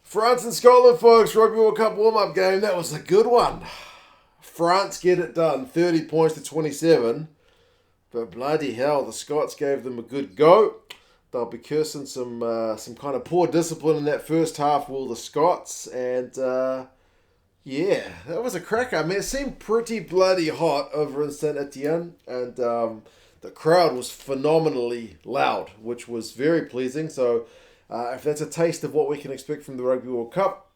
France and Scotland, folks. Rugby World Cup warm-up game. That was a good one. France get it done. 30 points to 27. But bloody hell, the Scots gave them a good go. They'll be cursing some kind of poor discipline in that first half, will the Scots. And, yeah, that was a cracker. I mean, it seemed pretty bloody hot over in Saint-Etienne. And the crowd was phenomenally loud, which was very pleasing. So, if that's a taste of what we can expect from the Rugby World Cup,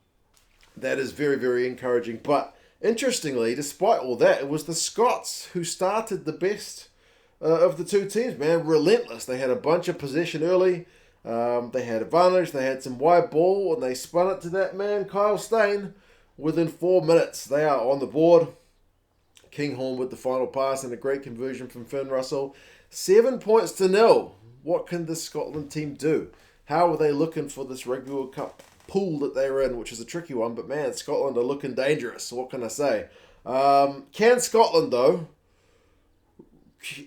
that is very, very encouraging. But interestingly, despite all that, it was the Scots who started the best of the two teams, man. Relentless. They had a bunch of possession early. They had advantage. They had some wide ball, and they spun it to that man, Kyle Steyn. Within 4 minutes, they are on the board. Kinghorn with the final pass and a great conversion from Finn Russell. 7 points to 0. What can the Scotland team do? How are they looking for this Rugby World Cup pool that they're in, which is a tricky one, but man, Scotland are looking dangerous. What can I say? Can Scotland, though,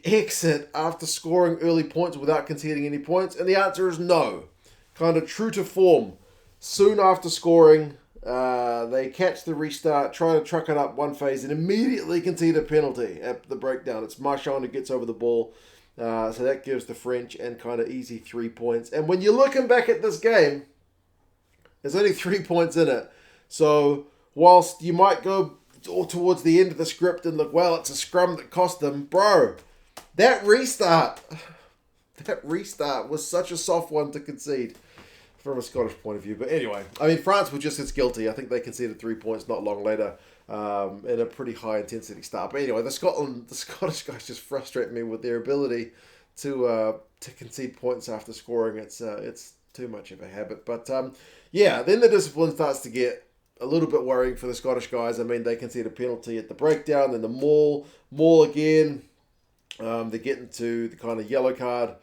exit after scoring early points without conceding any points? And the answer is no. Kind of true to form. Soon after scoring, they catch the restart, try to truck it up one phase, and immediately concede a penalty at the breakdown. It's Marchand who gets over the ball. So that gives the French and kind of easy 3 points. And when you're looking back at this game, there's only 3 points in it. So whilst you might go towards the end of the script and look, well, it's a scrum that cost them. Bro, that restart was such a soft one to concede from a Scottish point of view. But anyway, I mean, France were just as guilty. I think they conceded 3 points not long later. In a pretty high intensity start. But anyway, the Scottish guys just frustrate me with their ability to concede points after scoring. It's too much of a habit. But yeah, then the discipline starts to get a little bit worrying for the Scottish guys. I mean, they concede a penalty at the breakdown, then the maul again. They get into the kind of yellow card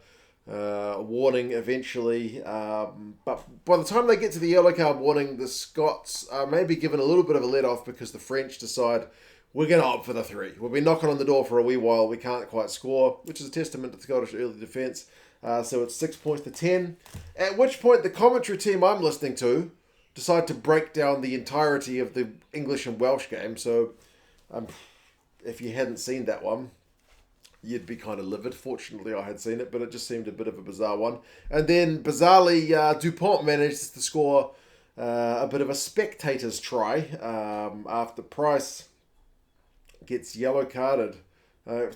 warning eventually, but by the time they get to the yellow card warning, the Scots are maybe given a little bit of a let off because the French decide we're going to opt for the 3. We've been knocking on the door for a wee while, we can't quite score, which is a testament to the Scottish early defence. So it's 6 points to 10, at which point the commentary team I'm listening to decide to break down the entirety of the English and Welsh game. So if you hadn't seen that one, you'd be kind of livid. Fortunately, I had seen it, but it just seemed a bit of a bizarre one. And then, bizarrely, Dupont manages to score a bit of a spectator's try after Price gets yellow carded.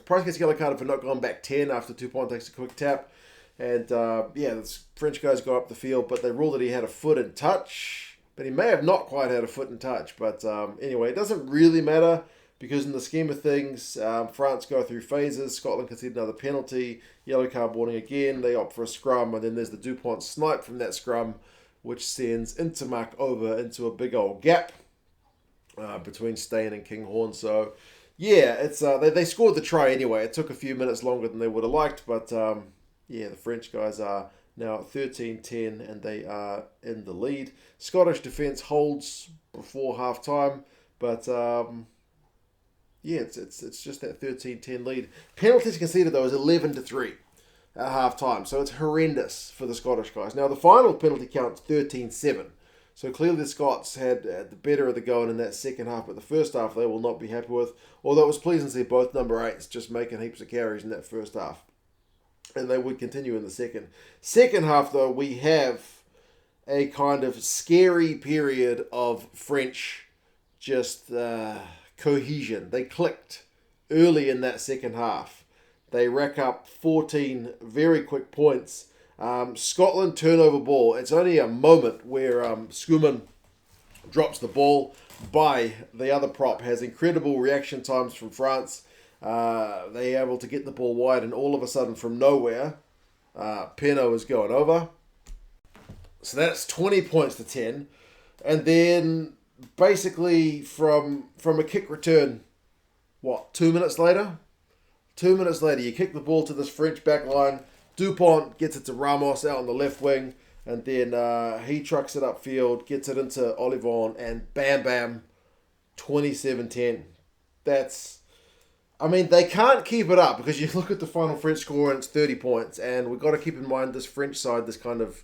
Price gets yellow carded for not going back 10 after Dupont takes a quick tap. And, yeah, the French guys go up the field, but they rule that he had a foot in touch. But he may have not quite had a foot in touch. But anyway, it doesn't really matter. Because in the scheme of things, France go through phases. Scotland concede another penalty. Yellow card warning again. They opt for a scrum. And then there's the Dupont snipe from that scrum, which sends Ntamack over into a big old gap between Steyn and Kinghorn. So, yeah, it's they scored the try anyway. It took a few minutes longer than they would have liked. But, yeah, the French guys are now at 13-10 and they are in the lead. Scottish defence holds before half-time. But... yeah, it's just that 13-10 lead. Penalties conceded, though, is 11-3 at half-time. So it's horrendous for the Scottish guys. Now, the final penalty count's 13-7. So clearly the Scots had the better of the going in that second half. But the first half they will not be happy with. Although it was pleasing to see both number 8s just making heaps of carries in that first half. And they would continue in the second. Second half, though, we have a kind of scary period of French just... cohesion. They clicked early in that second half. They rack up 14 very quick points. Scotland turnover ball. It's only a moment where Schoeman drops the ball. Baille, the other prop, has incredible reaction times from France. They're able to get the ball wide, and all of a sudden, from nowhere, Penaud is going over. So that's 20 points to 10. And then... basically, from a kick return, 2 minutes later? 2 minutes later, you kick the ball to this French back line. Dupont gets it to Ramos out on the left wing. And then he trucks it upfield, gets it into Ollivon, and bam, bam, 27-10. That's... I mean, they can't keep it up because you look at the final French score and it's 30 points. And we've got to keep in mind this French side, this kind of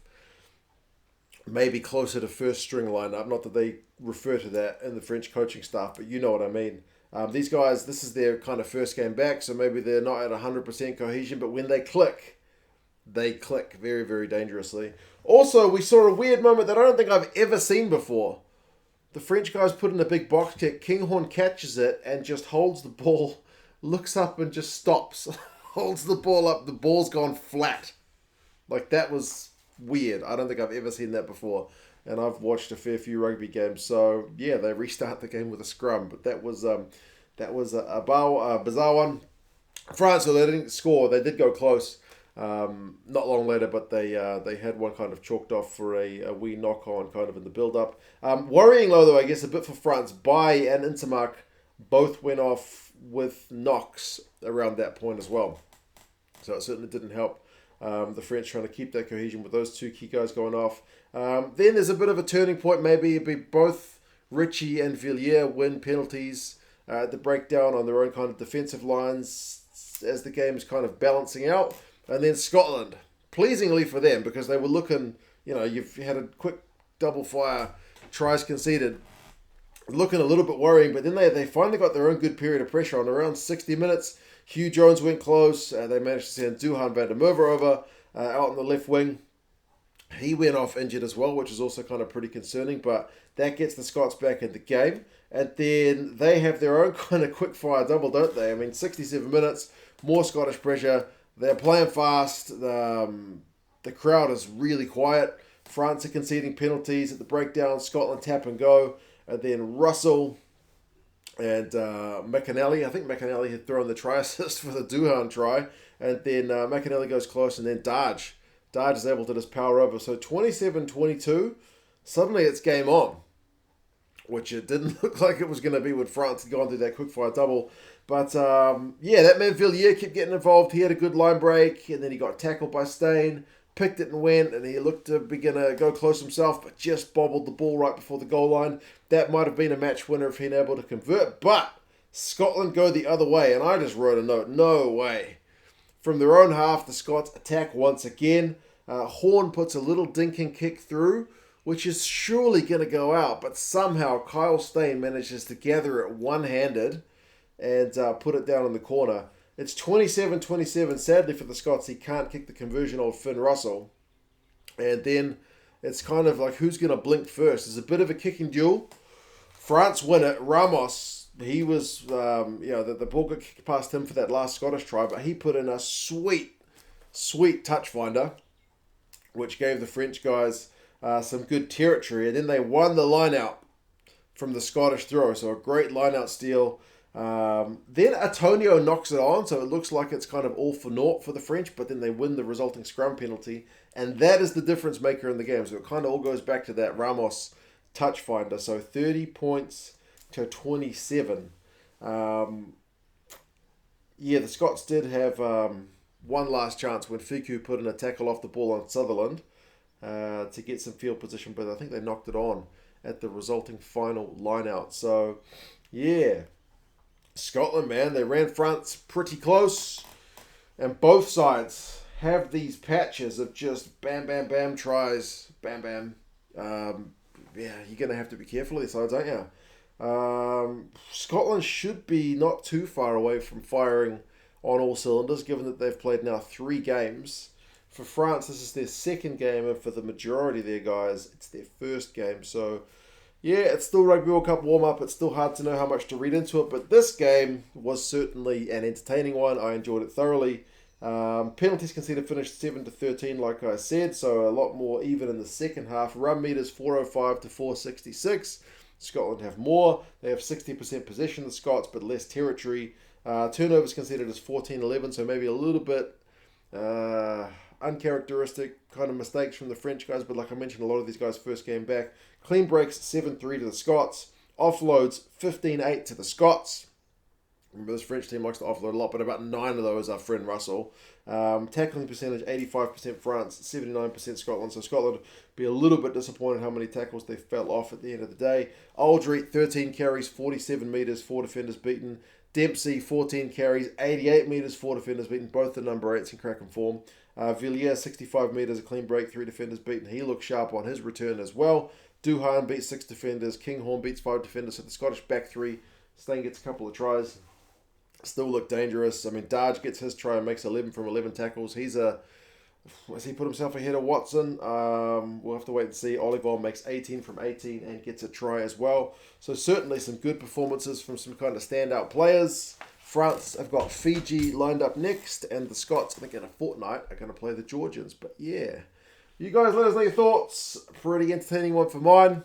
maybe closer to first string lineup. Not that they refer to that in the French coaching staff, but you know what I mean. These guys, this is their kind of first game back, so maybe they're not at 100% cohesion, but when they click very, very dangerously. Also, we saw a weird moment that I don't think I've ever seen before. The French guys put in a big box kick. Kinghorn catches it and just holds the ball, looks up and just stops. Holds the ball up. The ball's gone flat. Like, that was weird. I don't think I've ever seen that before. And I've watched a fair few rugby games. So, yeah, they restart the game with a scrum. But that was a bizarre one. France, so they didn't score. They did go close. Not long later, but they had one kind of chalked off for a wee knock-on kind of in the build-up. Worrying though, I guess, a bit for France. Baille and Ntamack both went off with knocks around that point as well. So it certainly didn't help the French trying to keep that cohesion with those two key guys going off. Then there's a bit of a turning point. Maybe it'd be both Ritchie and Villiere win penalties at the breakdown on their own kind of defensive lines as the game's kind of balancing out. And then Scotland, pleasingly for them, because they were looking, you've had a quick double fire, tries conceded, looking a little bit worrying, but then they finally got their own good period of pressure on around 60 minutes. Hugh Jones went close. They managed to send Duhan van der Merwe over out on the left wing. He went off injured as well, which is also kind of pretty concerning, but that gets the Scots back in the game. And then they have their own kind of quick fire double, don't they? I mean, 67 minutes, more Scottish pressure. They're playing fast. The crowd is really quiet. France are conceding penalties at the breakdown. Scotland tap and go. And then Russell and McAnally. I think McAnally had thrown the try assist for the Duhan try. And then McAnally goes close. And then Darge is able to just power over. So 27-22. Suddenly it's game on. Which it didn't look like it was going to be when France had gone through that quickfire double. But, that man Villiere kept getting involved. He had a good line break, and then he got tackled by Stain, picked it and went, and he looked to be going to go close himself, but just bobbled the ball right before the goal line. That might have been a match winner if he'd been able to convert, but Scotland go the other way, and I just wrote a note, no way. From their own half, the Scots attack once again. Horn puts a little dinking kick through, which is surely going to go out, but somehow Kyle Stain manages to gather it one-handed and put it down in the corner. It's 27-27. Sadly for the Scots, he can't kick the conversion of Finn Russell. And then it's kind of like who's going to blink first. There's a bit of a kicking duel. France win it. Ramos, he was, the ball got kicked past him for that last Scottish try, but he put in a sweet touch finder, which gave the French guys some good territory. And then they won the line out from the Scottish throw. So a great line out steal. Then Antonio knocks it on, so it looks like it's kind of all for naught for the French, but then they win the resulting scrum penalty, and that is the difference maker in the game. So it kind of all goes back to that Ramos touch finder. So 30 points to 27. The Scots did have one last chance when Fickou put in a tackle off the ball on Sutherland to get some field position, but I think they knocked it on at the resulting final line out. So, yeah. Scotland, man, they ran France pretty close, and both sides have these patches of just bam, bam, bam tries, bam, bam. You're going to have to be careful of these sides, aren't you? Scotland should be not too far away from firing on all cylinders, given that they've played now 3 games. For France, this is their second game, and for the majority of their guys, it's their first game. So, yeah, it's still Rugby World Cup warm-up. It's still hard to know how much to read into it, but this game was certainly an entertaining one. I enjoyed it thoroughly. Penalties conceded finished 7-13, like I said, so a lot more even in the second half. Run meters 405 to 466. Scotland have more. They have 60% possession, the Scots, but less territory. Turnovers conceded as 14-11, so maybe a little bit uncharacteristic kind of mistakes from the French guys, but like I mentioned, a lot of these guys first game back. Clean breaks 7-3 to the Scots. Offloads 15-8 to the Scots. Remember, this French team likes to offload a lot, but about 9 of those are Finn Russell. Tackling percentage 85% France, 79% Scotland. So Scotland be a little bit disappointed how many tackles they fell off at the end of the day. Alldritt 13 carries, 47 metres, 4 defenders beaten. Dempsey 14 carries, 88 metres, 4 defenders beaten. Both the number 8s in cracking form. Villiere, 65 metres, a clean break, 3 defenders beaten. He looks sharp on his return as well. Duhan beats 6 defenders. Kinghorn beats 5 defenders. So the Scottish back 3. Stain gets a couple of tries. Still look dangerous. I mean, Darge gets his try and makes 11 from 11 tackles. Has he put himself ahead of Watson? We'll have to wait and see. Ollivon makes 18 from 18 and gets a try as well. So certainly some good performances from some kind of standout players. France have got Fiji lined up next, and the Scots, I think in a fortnight, are going to play the Georgians. But yeah, you guys let us know your thoughts. Pretty entertaining one for mine.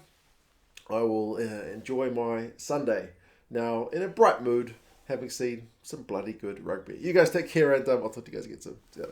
I will enjoy my Sunday now in a bright mood, having seen some bloody good rugby. You guys take care, and I'll talk to you guys again soon. See ya.